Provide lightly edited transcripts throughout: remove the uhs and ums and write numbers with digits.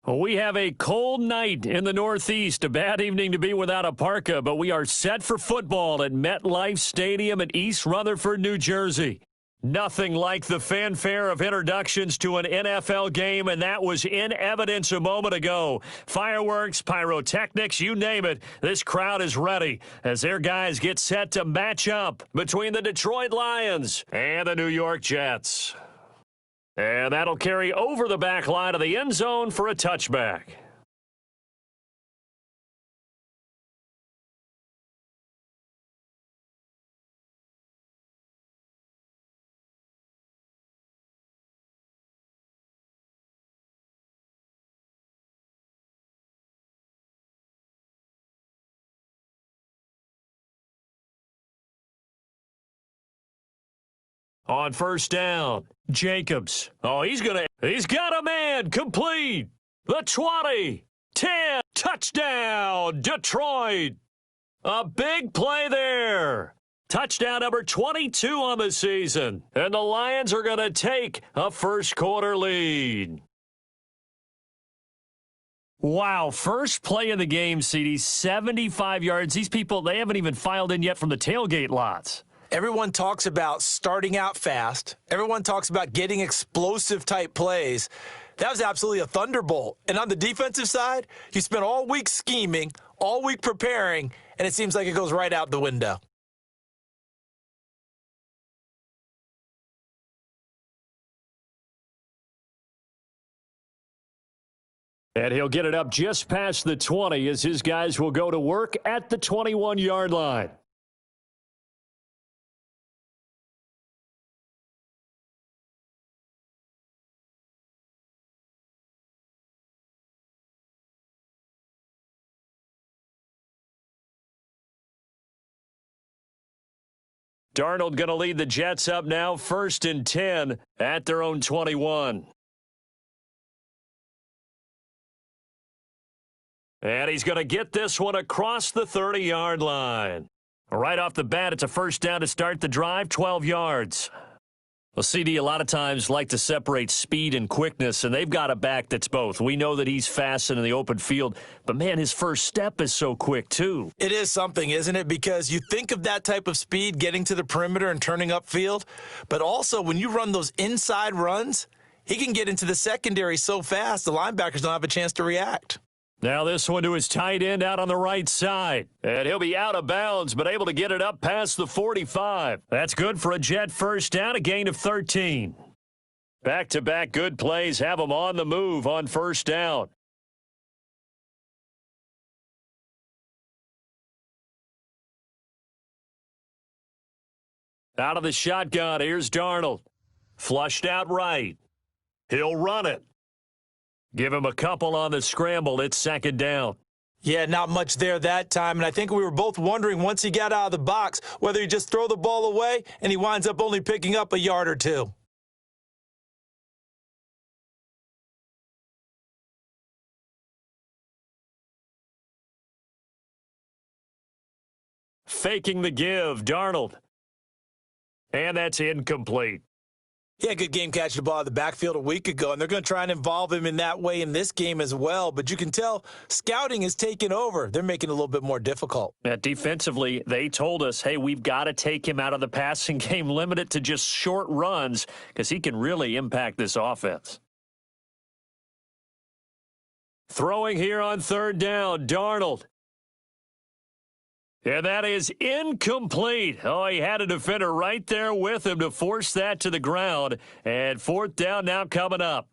We have a cold night in the Northeast. A bad evening to be without a parka, but we are set for football at MetLife Stadium in East Rutherford, New Jersey. Nothing like the fanfare of introductions to an NFL game, and that was in evidence a moment ago. Fireworks, pyrotechnics, you name it. This crowd is ready as their guys get set to match up between the Detroit Lions and the New York Jets. And that'll carry over the back line of the end zone for a touchback. On first down, Jacobs. He's got a man, complete. The 20, 10, touchdown, Detroit. A big play there. Touchdown number 22 on the season. And the Lions are going to take a first quarter lead. Wow, first play of the game, CD, 75 yards. These people, they haven't even filed in yet from the tailgate lots. Everyone talks about starting out fast. Everyone talks about getting explosive-type plays. That was absolutely a thunderbolt. And on the defensive side, you spent all week scheming, all week preparing, and it seems like it goes right out the window. And he'll get it up just past the 20 as his guys will go to work at the 21-yard line. Darnold going to lead the Jets up now, 1st and 10 at their own 21. And he's going to get this one across the 30-yard line. Right off the bat, it's a first down to start the drive, 12 yards. Well, CD, a lot of times like to separate speed and quickness, and they've got a back that's both. We know that he's fast in the open field, but, man, his first step is so quick, too. It is something, isn't it? Because you think of that type of speed getting to the perimeter and turning upfield, but also when you run those inside runs, he can get into the secondary so fast the linebackers don't have a chance to react. Now this one to his tight end out on the right side. And he'll be out of bounds, but able to get it up past the 45. That's good for a Jet first down, a gain of 13. Back-to-back good plays have him on the move on first down. Out of the shotgun, here's Darnold. Flushed out right. He'll run it. Give him a couple on the scramble. It's second down. Yeah, not much there that time, and I think we were both wondering once he got out of the box whether he just throw the ball away and he winds up only picking up a yard or two. Faking the give, Darnold. And that's incomplete. He had a good game catching the ball in the backfield a week ago, and they're going to try and involve him in that way in this game as well. But you can tell scouting is taking over. They're making it a little bit more difficult. Defensively, they told us, hey, we've got to take him out of the passing game, limit it to just short runs, because he can really impact this offense. Throwing here on third down, Darnold. And that is incomplete. He had a defender right there with him to force that to the ground. And fourth down now coming up.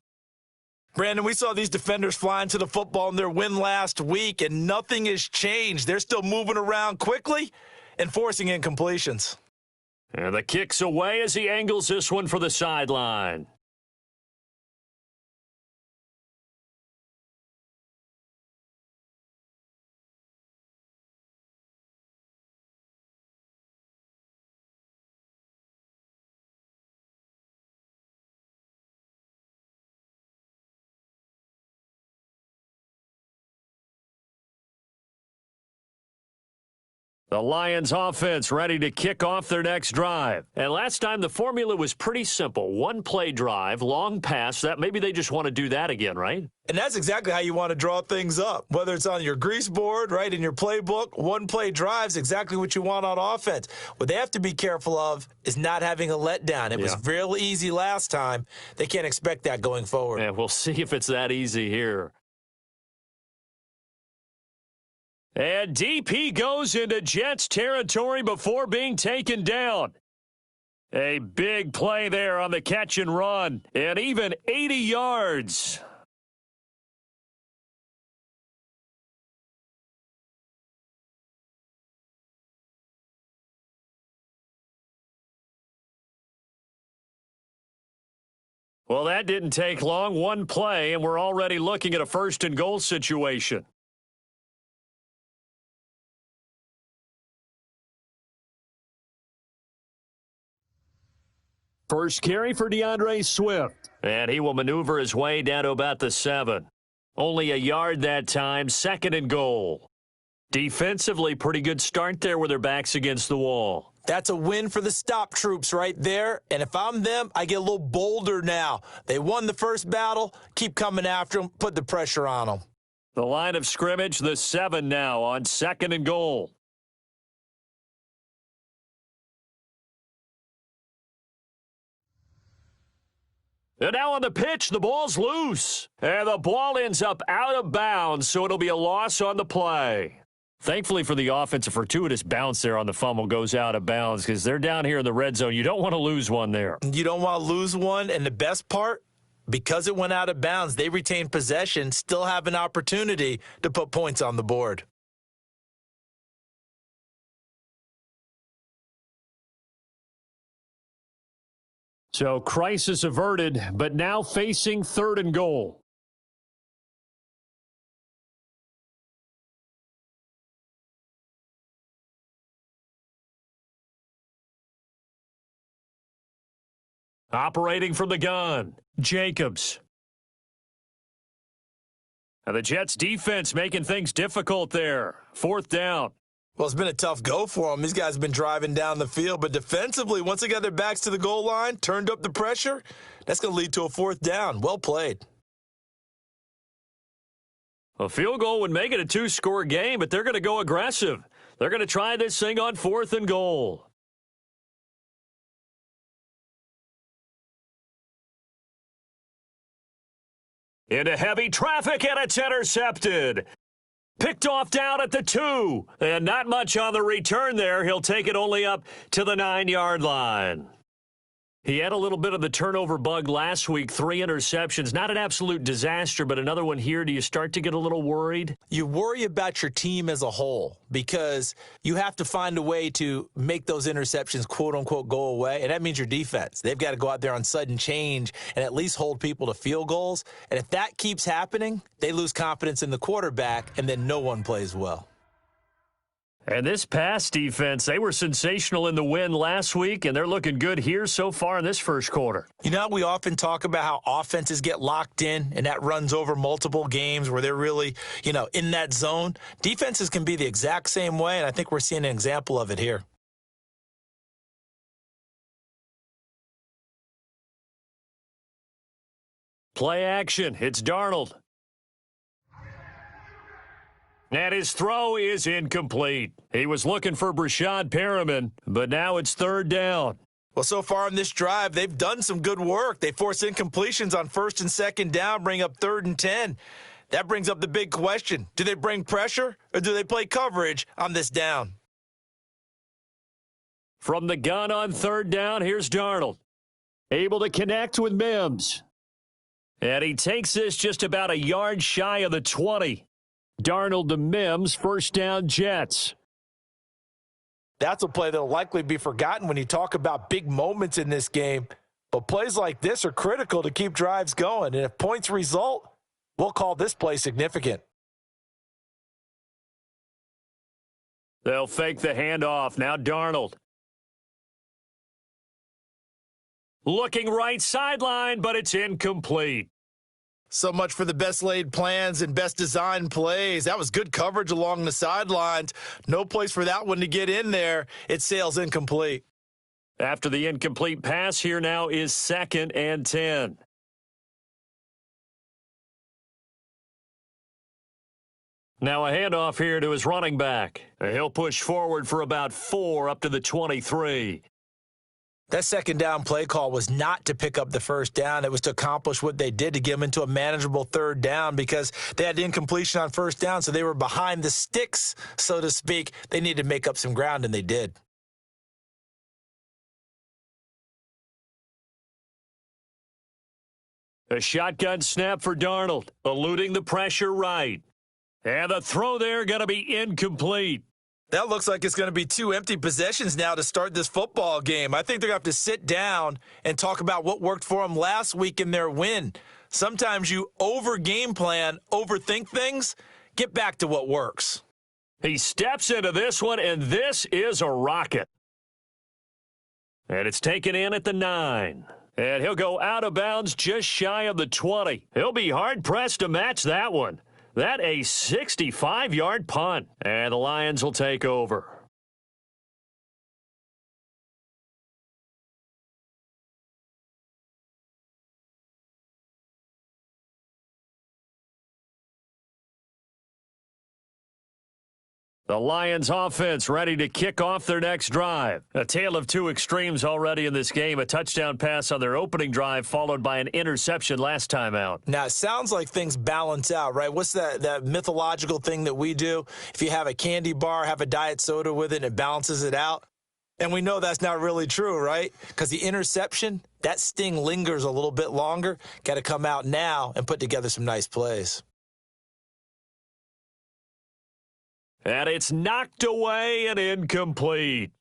Brandon, we saw these defenders flying to the football in their win last week, and nothing has changed. They're still moving around quickly and forcing incompletions. And the kick's away as he angles this one for the sideline. The Lions offense ready to kick off their next drive. And last time the formula was pretty simple. One play drive, long pass. That maybe they just want to do that again, right? And that's exactly how you want to draw things up. Whether it's on your grease board, right, in your playbook, one play drives exactly what you want on offense. What they have to be careful of is not having a letdown. It was real easy last time. They can't expect that going forward. And we'll see if it's that easy here. And DP goes into Jets territory before being taken down. A big play there on the catch and run, and even 80 yards. Well, that didn't take long. One play, and we're already looking at a first and goal situation. First carry for DeAndre Swift. And he will maneuver his way down to about the 7. Only a yard that time, second and goal. Defensively, pretty good start there with their backs against the wall. That's a win for the stop troops right there. And if I'm them, I get a little bolder now. They won the first battle. Keep coming after them. Put the pressure on them. The line of scrimmage, the 7 now on second and goal. And now on the pitch, the ball's loose. And the ball ends up out of bounds, so it'll be a loss on the play. Thankfully for the offense, a fortuitous bounce there on the fumble goes out of bounds because they're down here in the red zone. You don't want to lose one there. You don't want to lose one, and the best part, because it went out of bounds, they retain possession, still have an opportunity to put points on the board. So crisis averted, but now facing third and goal. Operating from the gun, Jacobs. And the Jets defense making things difficult there. Fourth down. Well, it's been a tough go for them. These guys have been driving down the field, but defensively, once they got their backs to the goal line, turned up the pressure, that's going to lead to a fourth down. Well played. A field goal would make it a 2-score game, but they're going to go aggressive. They're going to try this thing on fourth and goal. Into heavy traffic, and it's intercepted. Picked off down at the 2, and not much on the return there. He'll take it only up to the 9-yard line. He had a little bit of the turnover bug last week, 3 interceptions. Not an absolute disaster, but another one here. Do you start to get a little worried? You worry about your team as a whole because you have to find a way to make those interceptions, quote-unquote, go away, and that means your defense. They've got to go out there on sudden change and at least hold people to field goals. And if that keeps happening, they lose confidence in the quarterback, and then no one plays well. And this pass defense, they were sensational in the win last week, and they're looking good here so far in this first quarter. You know, we often talk about how offenses get locked in, and that runs over multiple games where they're really, in that zone. Defenses can be the exact same way, and I think we're seeing an example of it here. Play action. It's Darnold. And his throw is incomplete. He was looking for Brashad Perriman, but now it's third down. Well, so far in this drive, they've done some good work. They force incompletions on first and second down, bring up 3rd and 10. That brings up the big question. Do they bring pressure or do they play coverage on this down? From the gun on third down, here's Darnold. Able to connect with Mims. And he takes this just about a yard shy of the 20. Darnold to Mims, first down Jets. That's a play that will likely be forgotten when you talk about big moments in this game. But plays like this are critical to keep drives going. And if points result, we'll call this play significant. They'll fake the handoff. Now Darnold. Looking right sideline, but it's incomplete. So much for the best laid plans and best designed plays. That was good coverage along the sidelines. No place for that one to get in there. It sails incomplete. After the incomplete pass, here now is 2nd and 10. Now a handoff here to his running back. He'll push forward for about 4 up to the 23. That second down play call was not to pick up the first down. It was to accomplish what they did, to get them into a manageable third down, because they had the incompletion on first down, so they were behind the sticks, so to speak. They needed to make up some ground, and they did. A shotgun snap for Darnold, eluding the pressure right. And the throw there going to be incomplete. That looks like it's going to be 2 empty possessions now to start this football game. I think they're going to have to sit down and talk about what worked for them last week in their win. Sometimes you over-game plan, overthink things. Get back to what works. He steps into this one, and this is a rocket. And it's taken in at the 9. And he'll go out of bounds just shy of the 20. He'll be hard-pressed to match that one. That a 65-yard punt. And the Lions will take over. The Lions offense ready to kick off their next drive. A tale of 2 extremes already in this game. A touchdown pass on their opening drive followed by an interception last time out. Now, it sounds like things balance out, right? What's that mythological thing that we do? If you have a candy bar, have a diet soda with it, and it balances it out. And we know that's not really true, right? Because the interception, that sting lingers a little bit longer. Got to come out now and put together some nice plays. And it's knocked away and incomplete.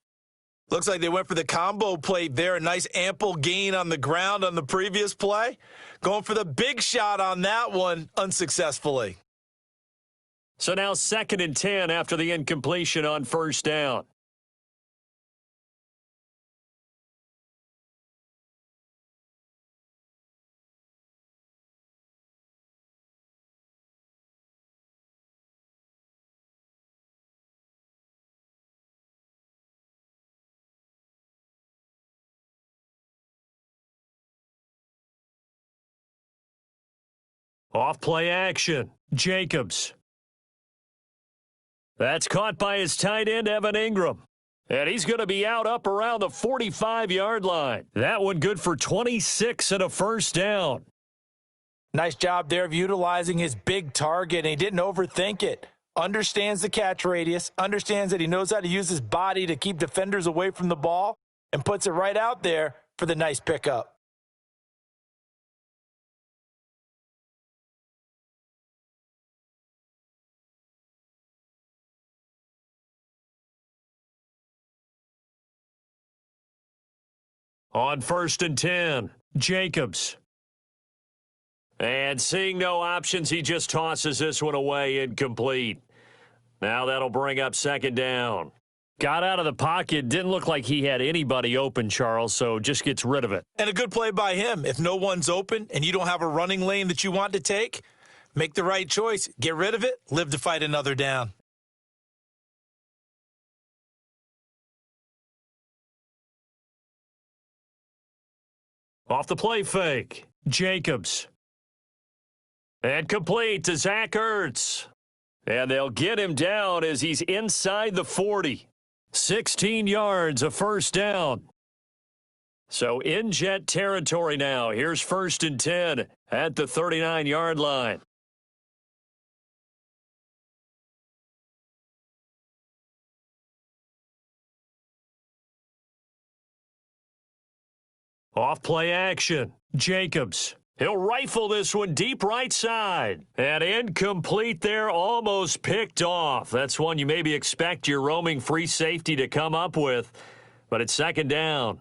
Looks like they went for the combo plate there. A nice ample gain on the ground on the previous play. Going for the big shot on that one unsuccessfully. So now 2nd and 10 after the incompletion on first down. Off play action. Jacobs. That's caught by his tight end, Evan Ingram. And he's going to be out up around the 45-yard line. That one good for 26 and a first down. Nice job there of utilizing his big target, and he didn't overthink it. Understands the catch radius, understands that he knows how to use his body to keep defenders away from the ball, and puts it right out there for the nice pickup. On 1st and 10, Jacobs. And seeing no options, he just tosses this one away, incomplete. Now that'll bring up 2nd down. Got out of the pocket, didn't look like he had anybody open, Charles, so just gets rid of it. And a good play by him. If no one's open and you don't have a running lane that you want to take, make the right choice. Get rid of it, live to fight another down. Off the play fake, Jacobs. And complete to Zach Ertz. And they'll get him down as he's inside the 40. 16 yards, a first down. So in Jet territory now. Here's 1st and 10 at the 39-yard line. Off play action, Jacobs. He'll rifle this one deep right side. And incomplete there, almost picked off. That's one you maybe expect your roaming free safety to come up with. But it's 2nd down.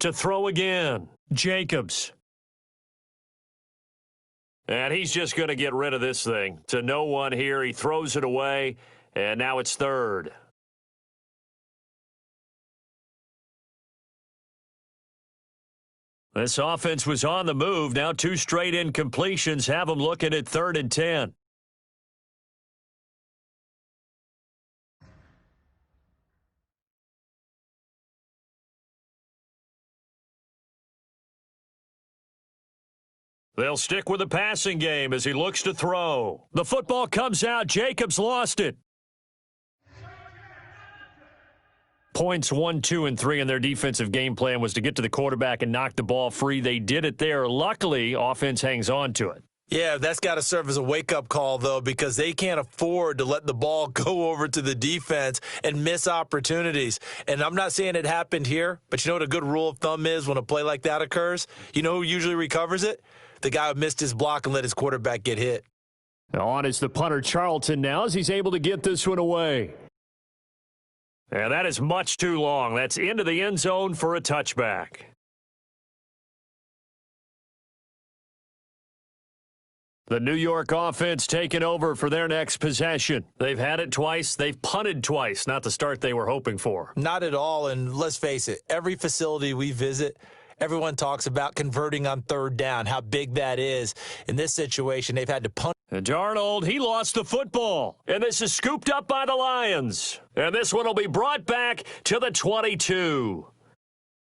To throw again. Jacobs. And he's just going to get rid of this thing. To no one here. He throws it away, and now it's third. This offense was on the move. Now 2 straight incompletions have them looking at 3rd and 10. They'll stick with the passing game as he looks to throw. The football comes out. Jacobs lost it. Points 1, 2, and 3 in their defensive game plan was to get to the quarterback and knock the ball free. They did it there. Luckily, offense hangs on to it. Yeah, that's got to serve as a wake-up call, though, because they can't afford to let the ball go over to the defense and miss opportunities. And I'm not saying it happened here, but you know what a good rule of thumb is when a play like that occurs? You know who usually recovers it? The guy who missed his block and let his quarterback get hit. On is the punter, Charlton, now as he's able to get this one away. And that is much too long. That's into the end zone for a touchback. The New York offense taking over for their next possession. They've had it twice. They've punted twice. Not the start they were hoping for. Not at all. And let's face it, every facility we visit, everyone talks about converting on 3rd down, how big that is. In this situation, they've had to punt. And Darnold, he lost the football. And this is scooped up by the Lions. And this one will be brought back to the 22.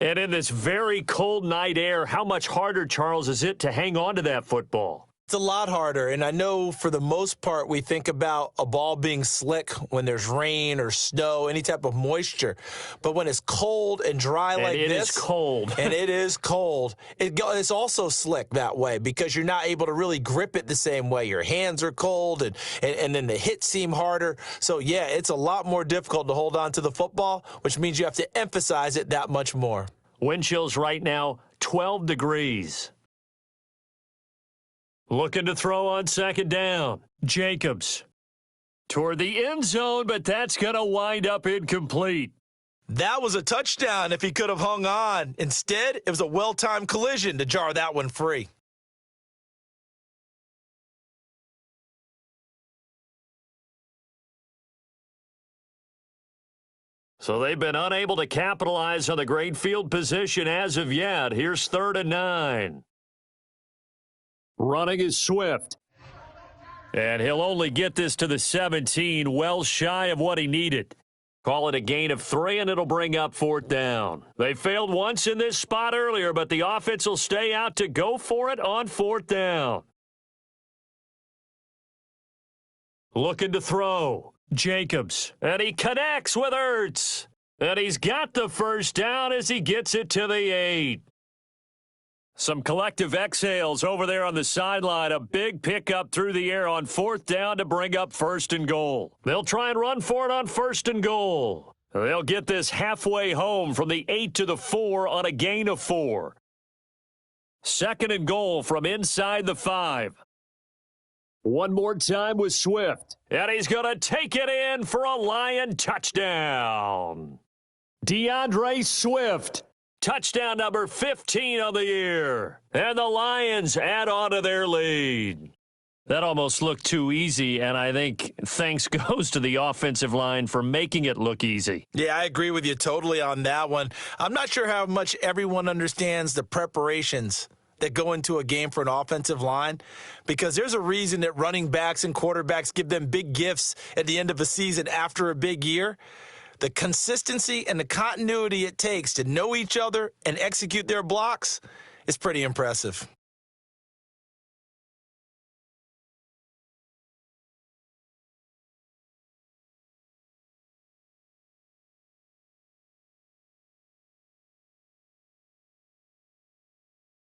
And in this very cold night air, how much harder, Charles, is it to hang on to that football? It's a lot harder, and I know for the most part we think about a ball being slick when there's rain or snow, any type of moisture. But when it's cold and dry like this. And it is cold. And it is cold. It's also slick that way because you're not able to really grip it the same way. Your hands are cold, and then the hits seem harder. So, yeah, it's a lot more difficult to hold on to the football, which means you have to emphasize it that much more. Wind chills right now, 12 degrees. Looking to throw on 2nd down. Jacobs. Toward the end zone, but that's going to wind up incomplete. That was a touchdown if he could have hung on. Instead, it was a well-timed collision to jar that one free. So they've been unable to capitalize on the great field position as of yet. Here's 3rd and 9. Running is Swift. And he'll only get this to the 17, well shy of what he needed. Call it a gain of 3, and it'll bring up 4th down. They failed once in this spot earlier, but the offense will stay out to go for it on 4th down. Looking to throw. Jacobs. And he connects with Ertz. And he's got the 1st down as he gets it to the 8. Some collective exhales over there on the sideline. A big pickup through the air on 4th down to bring up 1st and goal. They'll try and run for it on 1st and goal. They'll get this halfway home from the 8 to the 4 on a gain of 4. 2nd and goal from inside the 5. One more time with Swift. And he's going to take it in for a Lion touchdown. DeAndre Swift. Touchdown number 15 on the year. And the Lions add on to their lead. That almost looked too easy, and I think thanks goes to the offensive line for making it look easy. Yeah, I agree with you totally on that one. I'm not sure how much everyone understands the preparations that go into a game for an offensive line, because there's a reason that running backs and quarterbacks give them big gifts at the end of a season after a big year. The consistency and the continuity it takes to know each other and execute their blocks is pretty impressive.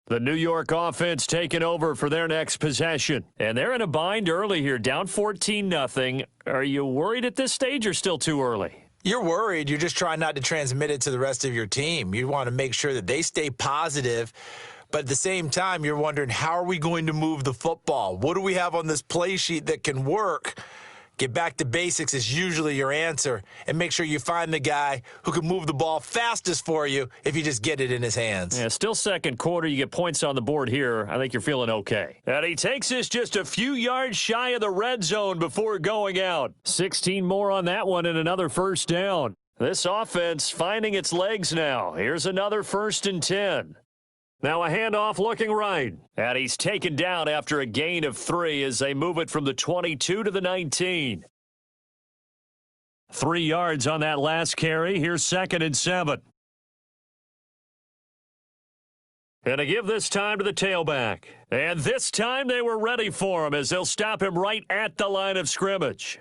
The New York offense taking over for their next possession. And they're in a bind early here, down 14-0. Are you worried at this stage or still too early? You're worried. You're just trying not to transmit it to the rest of your team. You want to make sure that they stay positive. But at the same time, you're wondering, how are we going to move the football? What do we have on this play sheet that can work? Get back to basics is usually your answer, and make sure you find the guy who can move the ball fastest for you if you just get it in his hands. Yeah, still second quarter. You get points on the board here. I think you're feeling okay. And he takes us just a few yards shy of the red zone before going out. 16 more on that one and another first down. This offense finding its legs now. Here's another 1st and 10. Now a handoff looking right. And he's taken down after a gain of 3 as they move it from the 22 to the 19. 3 yards on that last carry. Here's 2nd and 7. And to give this time to the tailback. And this time they were ready for him as they'll stop him right at the line of scrimmage.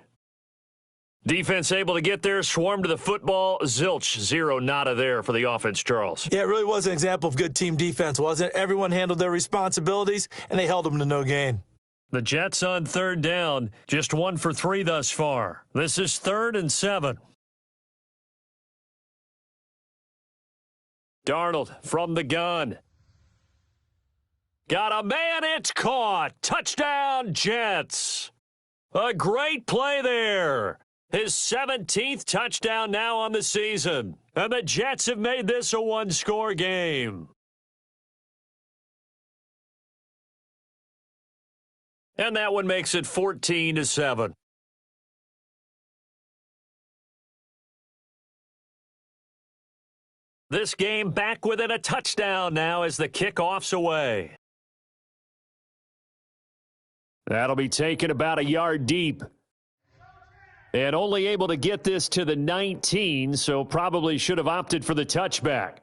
Defense able to get there, swarm to the football. Zilch, 0 nada there for the offense, Charles. Yeah, it really was an example of good team defense, wasn't it? Everyone handled their responsibilities, and they held them to no gain. The Jets on 3rd down, just 1 for 3 thus far. This is 3rd and 7. Darnold from the gun. Got a man, it's caught. Touchdown, Jets. A great play there. His 17th touchdown now on the season. And the Jets have made this a one-score game. And that one makes it 14-7. This game back within a touchdown now as the kickoff's away. That'll be taken about a yard deep. And only able to get this to the 19, so probably should have opted for the touchback.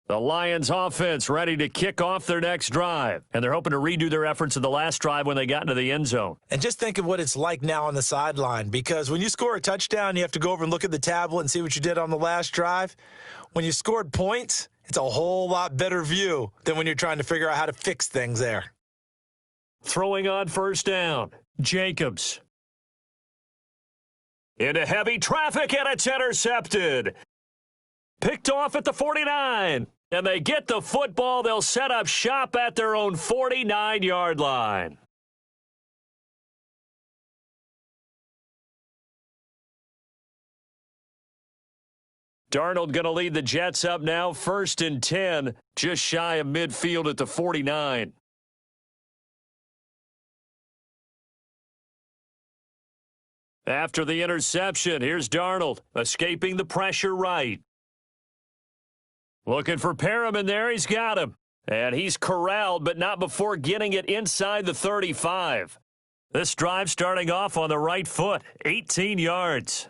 The Lions offense ready to kick off their next drive. And they're hoping to redo their efforts of the last drive when they got into the end zone. And just think of what it's like now on the sideline, because when you score a touchdown, you have to go over and look at the tablet and see what you did on the last drive. When you scored points, it's a whole lot better view than when you're trying to figure out how to fix things there. Throwing on 1st down, Jacobs. Into heavy traffic, and it's intercepted. Picked off at the 49. And they get the football. They'll set up shop at their own 49-yard line. Darnold going to lead the Jets up now, 1st and 10, just shy of midfield at the 49. After the interception, here's Darnold, escaping the pressure right. Looking for Perriman there. He's got him. And he's corralled, but not before getting it inside the 35. This drive starting off on the right foot, 18 yards.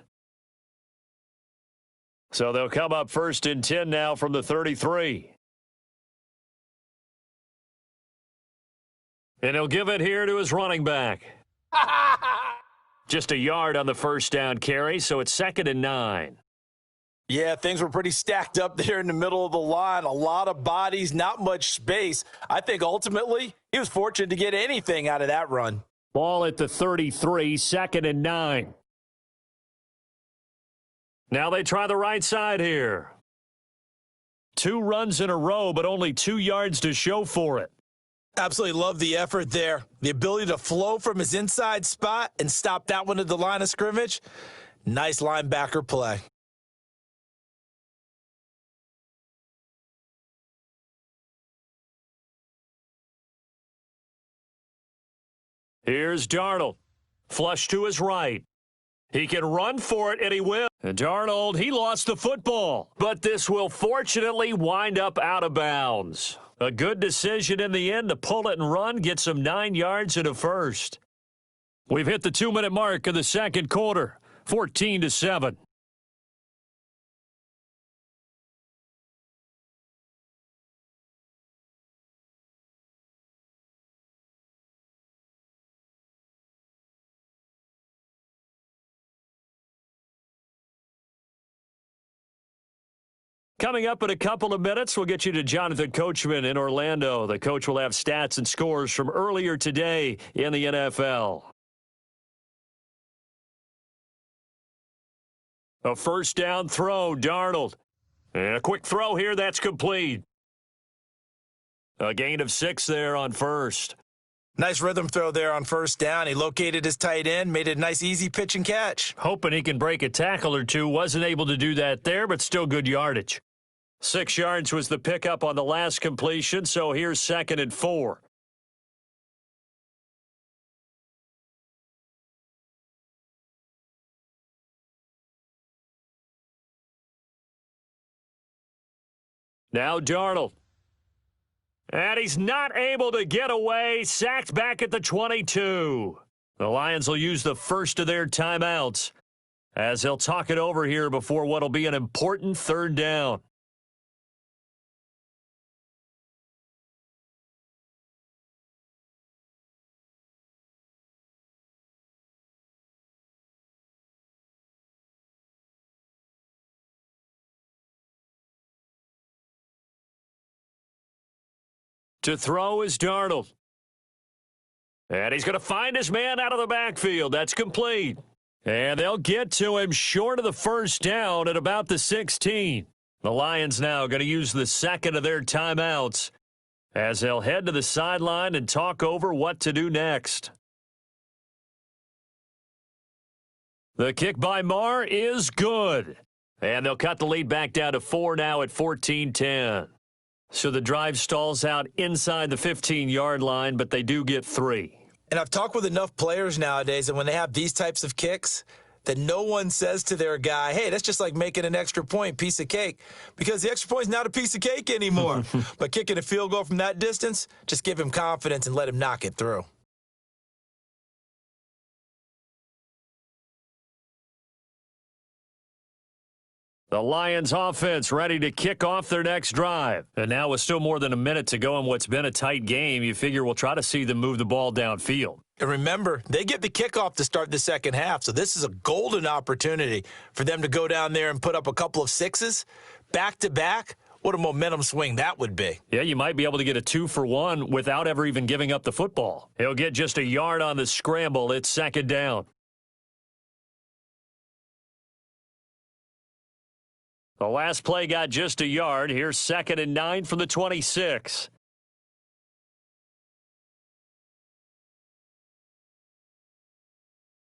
So they'll come up 1st and 10 now from the 33. And he'll give it here to his running back. Just a yard on the 1st down carry, so it's 2nd and 9. Yeah, things were pretty stacked up there in the middle of the line. A lot of bodies, not much space. I think ultimately he was fortunate to get anything out of that run. Ball at the 33, 2nd and 9. Now they try the right side here. 2 runs in a row, but only 2 yards to show for it. Absolutely love the effort there. The ability to flow from his inside spot and stop that one at the line of scrimmage. Nice linebacker play. Here's Darnold. Flush to his right. He can run for it, and he will. And Darnold, he lost the football. But this will fortunately wind up out of bounds. A good decision in the end to pull it and run, get some 9 yards and a first. We've hit the 2-minute mark of the second quarter, 14-7. Coming up in a couple of minutes, we'll get you to Jonathan Coachman in Orlando. The coach will have stats and scores from earlier today in the NFL. A first down throw, Darnold. And a quick throw here, that's complete. A gain of 6 there on first. Nice rhythm throw there on first down. He located his tight end, made it a nice easy pitch and catch. Hoping he can break a tackle or two. Wasn't able to do that there, but still good yardage. 6 yards was the pickup on the last completion, so here's 2nd and 4. Now Darnold. And he's not able to get away. Sacked back at the 22. The Lions will use the first of their timeouts as they'll talk it over here before what'll be an important 3rd down. To throw is Darnold. And he's going to find his man out of the backfield. That's complete. And they'll get to him short of the first down at about the 16. The Lions now going to use the second of their timeouts as they'll head to the sideline and talk over what to do next. The kick by Marr is good. And they'll cut the lead back down to 4 now at 14-10. So the drive stalls out inside the 15-yard line, but they do get 3. And I've talked with enough players nowadays, and when they have these types of kicks, that no one says to their guy, hey, that's just like making an extra point, piece of cake, because the extra point is not a piece of cake anymore. But kicking a field goal from that distance, just give him confidence and let him knock it through. The Lions offense ready to kick off their next drive. And now with still more than a minute to go in what's been a tight game, you figure we'll try to see them move the ball downfield. And remember, they get the kickoff to start the second half, so this is a golden opportunity for them to go down there and put up a couple of 6s back-to-back. What a momentum swing that would be. Yeah, you might be able to get a 2-for-1 without ever even giving up the football. He'll get just a yard on the scramble. It's 2nd down. The last play got just a yard. Here's 2nd and 9 from the 26.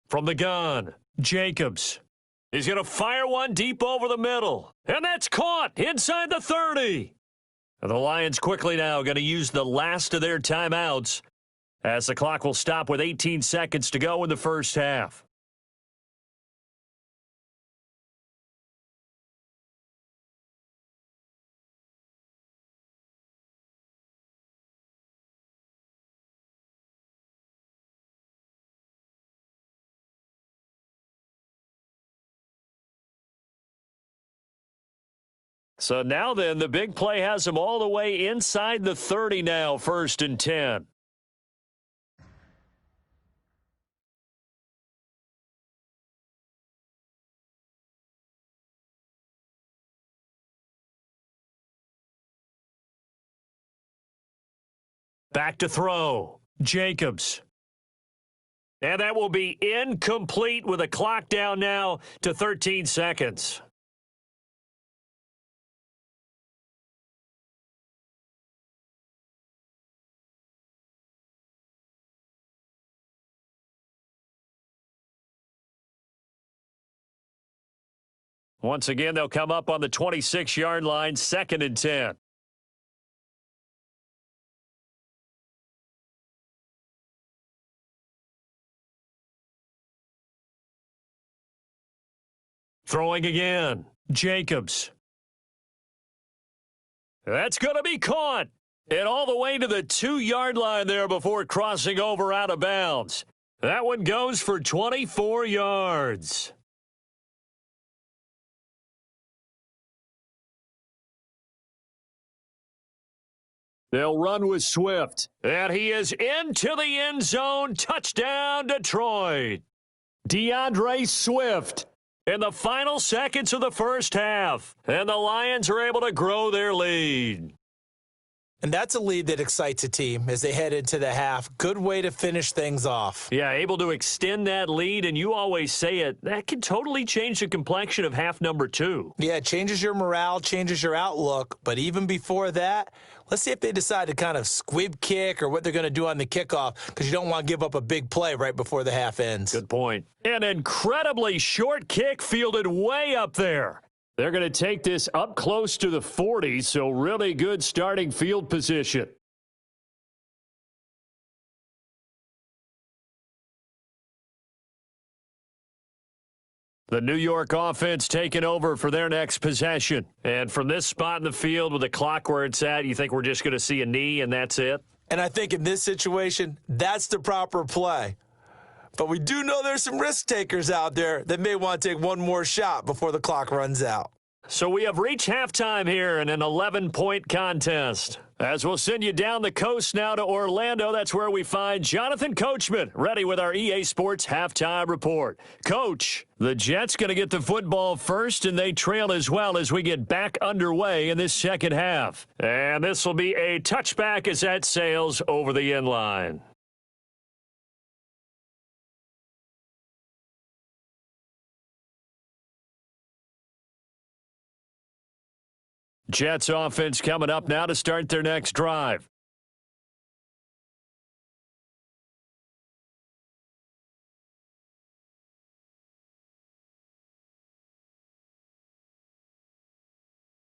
From the gun, Jacobs. He's going to fire one deep over the middle. And that's caught inside the 30. And the Lions quickly now going to use the last of their timeouts as the clock will stop with 18 seconds to go in the first half. So now then, the big play has them all the way inside the 30 now, 1st and 10. Back to throw, Jacobs. And that will be incomplete with a clock down now to 13 seconds. Once again, they'll come up on the 26-yard line, 2nd and 10. Throwing again, Jacobs. That's going to be caught. And all the way to the 2-yard line there before crossing over out of bounds. That one goes for 24 yards. They'll run with Swift. And he is into the end zone. Touchdown, Detroit. DeAndre Swift in the final seconds of the first half. And the Lions are able to grow their lead. And that's a lead that excites a team as they head into the half. Good way to finish things off. Yeah, able to extend that lead, and you always say it, that can totally change the complexion of half number 2. Yeah, it changes your morale, changes your outlook. But even before that, let's see if they decide to kind of squib kick or what they're going to do on the kickoff, because you don't want to give up a big play right before the half ends. Good point. An incredibly short kick fielded way up there. They're going to take this up close to the 40, so really good starting field position. The New York offense taking over for their next possession. And from this spot in the field with the clock where it's at, you think we're just going to see a knee and that's it? And I think in this situation, that's the proper play. But we do know there's some risk takers out there that may want to take one more shot before the clock runs out. So we have reached halftime here in an 11-point contest. As we'll send you down the coast now to Orlando, that's where we find Jonathan Coachman, ready with our EA Sports halftime report. Coach, the Jets going to get the football first, and they trail as well as we get back underway in this second half. And this will be a touchback as that sails over the end line. Jets offense coming up now to start their next drive.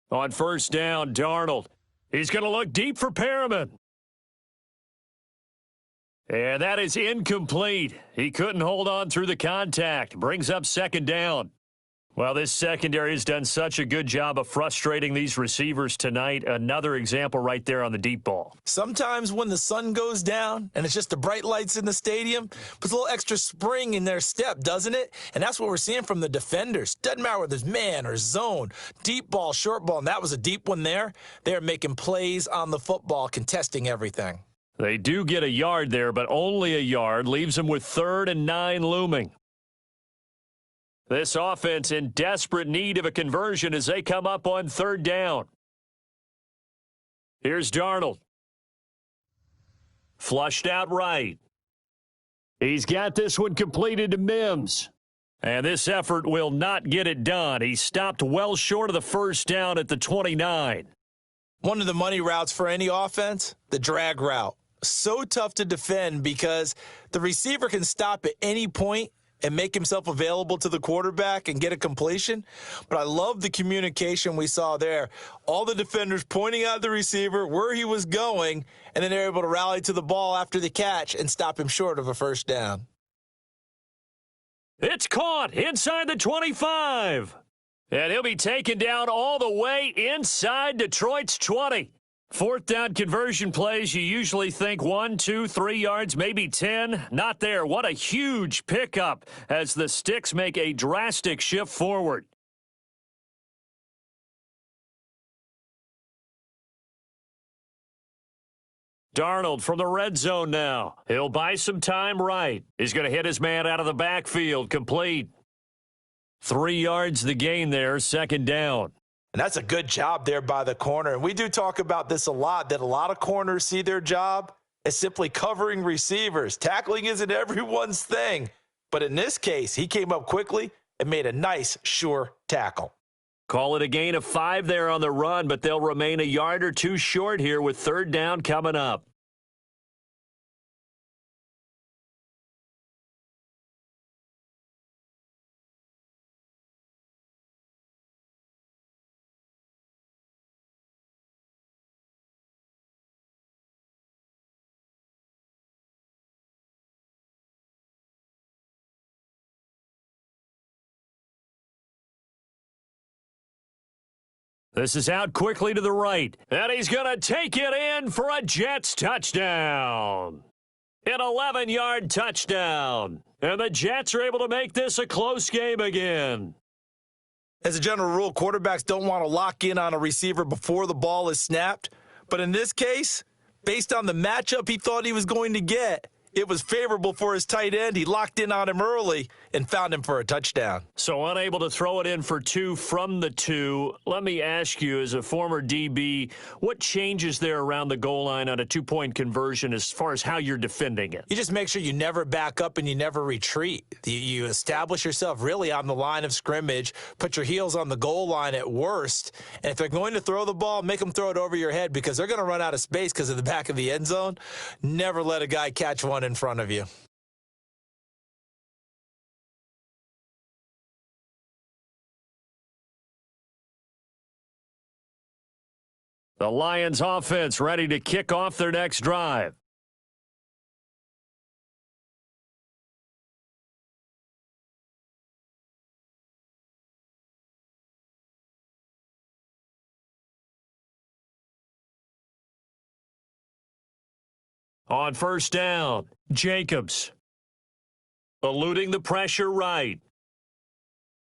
On first down, Darnold. He's going to look deep for Perriman. And that is incomplete. He couldn't hold on through the contact. Brings up second down. Well, this secondary has done such a good job of frustrating these receivers tonight. Another example right there on the deep ball. Sometimes when the sun goes down and it's just the bright lights in the stadium, puts a little extra spring in their step, doesn't it? And that's what we're seeing from the defenders. Doesn't matter whether it's man or zone, deep ball, short ball, and that was a deep one there. They're making plays on the football, contesting everything. They do get a yard there, but only a yard. Leaves them with 3rd and 9 looming. This offense in desperate need of a conversion as they come up on 3rd down. Here's Darnold. Flushed out right. He's got this one completed to Mims. And this effort will not get it done. He stopped well short of the first down at the 29. One of the money routes for any offense, the drag route. So tough to defend because the receiver can stop at any point and make himself available to the quarterback and get a completion. But I love the communication we saw there. All the defenders pointing out the receiver, where he was going, and then they're able to rally to the ball after the catch and stop him short of a first down. It's caught inside the 25. And he'll be taken down all the way inside Detroit's 20. 4th down conversion plays, you usually think 1, 2, 3 yards, maybe 10. Not there. What a huge pickup as the Sticks make a drastic shift forward. Darnold from the red zone now. He'll buy some time right. He's going to hit his man out of the backfield. Complete. 3 yards the gain there, 2nd down. And that's a good job there by the corner. And we do talk about this a lot, that a lot of corners see their job as simply covering receivers. Tackling isn't everyone's thing. But in this case, he came up quickly and made a nice, sure tackle. Call it a gain of 5 there on the run, but they'll remain a yard or 2 short here with 3rd down coming up. This is out quickly to the right, and he's going to take it in for a Jets touchdown. An 11-yard touchdown, and the Jets are able to make this a close game again. As a general rule, quarterbacks don't want to lock in on a receiver before the ball is snapped. But in this case, based on the matchup he thought he was going to get, It was favorable for his tight end. He locked in on him early and found him for a touchdown. So unable to throw it in for 2 from the 2. Let me ask you, as a former DB, what changes there around the goal line on a 2-point conversion as far as how you're defending it? You just make sure you never back up and you never retreat. You establish yourself really on the line of scrimmage, put your heels on the goal line at worst, and if they're going to throw the ball, make them throw it over your head because they're going to run out of space because of the back of the end zone. Never let a guy catch one in front of you. The Lions offense ready to kick off their next drive. On first down, Jacobs. Eluding the pressure right.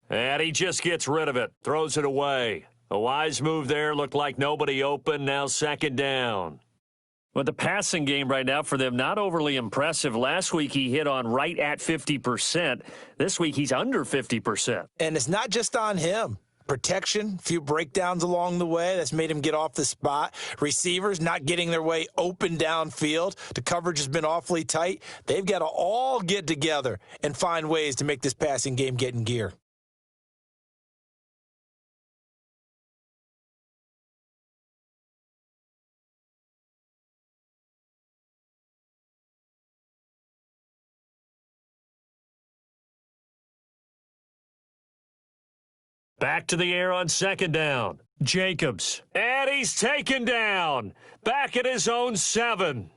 And he just gets rid of it. Throws it away. A wise move there. Looked like nobody open. Now second down. But the passing game right now for them, not overly impressive. Last week he hit on right at 50%. This week he's under 50%. And it's not just on him. Protection, a few breakdowns along the way. That's made him get off the spot. Receivers not getting their way open downfield. The coverage has been awfully tight. They've got to all get together and find ways to make this passing game get in gear. Back to the air on second down. Jacobs. And he's taken down. Back at his own 7.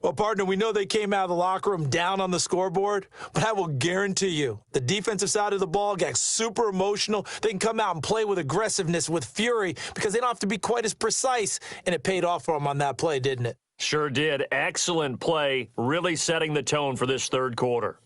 Well, partner, we know they came out of the locker room down on the scoreboard, but I will guarantee you the defensive side of the ball got super emotional. They can come out and play with aggressiveness, with fury, because they don't have to be quite as precise, and it paid off for them on that play, didn't it? Sure did. Excellent play, really setting the tone for this third quarter.